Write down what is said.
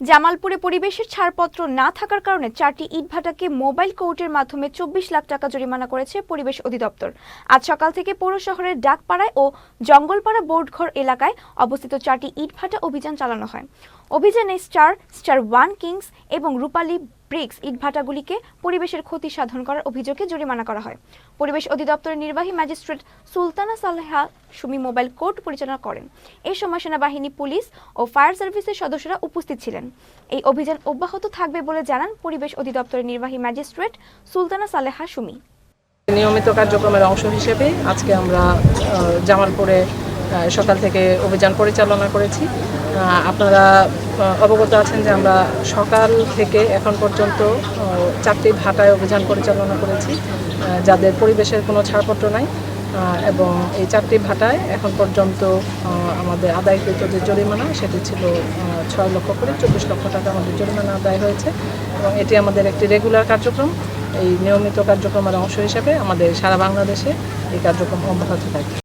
জামালপুরে পরিবেশের ছাড়পত্র না থাকার কারণে 4টি ইটভাটাকে মোবাইল কোর্টের মাধ্যমে 24 লাখ টাকা জরিমানা করেছে পরিবেশ অধিদপ্তর। আজ সকাল থেকে পৌর শহরের ডাকপাড়ায় ও জঙ্গলপাড়া বোর্ডঘর এলাকায় অবস্থিত 4টি ইটভাটা অভিযান চালানো হয়। অভিযানে স্টার 1 কিংস এবং রূপালী ব্রিক্স ইটভাটাগুলিকে পরিবেশের ক্ষতি সাধন করার অভিযোগে জরিমানা করা হয়। পরিবেশ অধিদপ্তরের নির্বাহী magistrate Sultana Saleha Sumi mobile court পরিচালনা করেন। এই সময় সেনাবাহিনী, পুলিশ ও ফায়ার সার্ভিসের সদস্যরা উপস্থিত ছিলেন। এই অভিযান অব্যাহত থাকবে বলে জানান পরিবেশ অধিদপ্তরের নির্বাহী ম্যাজিস্ট্রেট সুলতানা সালেহা সুমি। নিয়মিত কার্যক্রমের অংশ হিসেবে আজকে আমরা জামালপুরে সকাল থেকে অভিযান পরিচালনা করেছি। আপনারা অবগত আছেন যে আমরা সকাল থেকে এখন পর্যন্ত 4টি ভাটায় অভিযান পরিচালনা করেছি, যাদের পরিবেশের কোনো ছাড়পত্র নাই, এবং এই 4টি ভাটায় এখন পর্যন্ত আমাদের আদায়কৃত যে জরিমানা সেটি ছিল 6 লক্ষ করে 24 লক্ষ টাকা আমাদের জরিমানা আদায় হয়েছে, এবং এটি আমাদের একটি রেগুলার কার্যক্রম। এই নিয়মিত কার্যক্রমের অংশ হিসেবে আমাদের সারা বাংলাদেশে এই কার্যক্রম অব্যাহত থাকবে।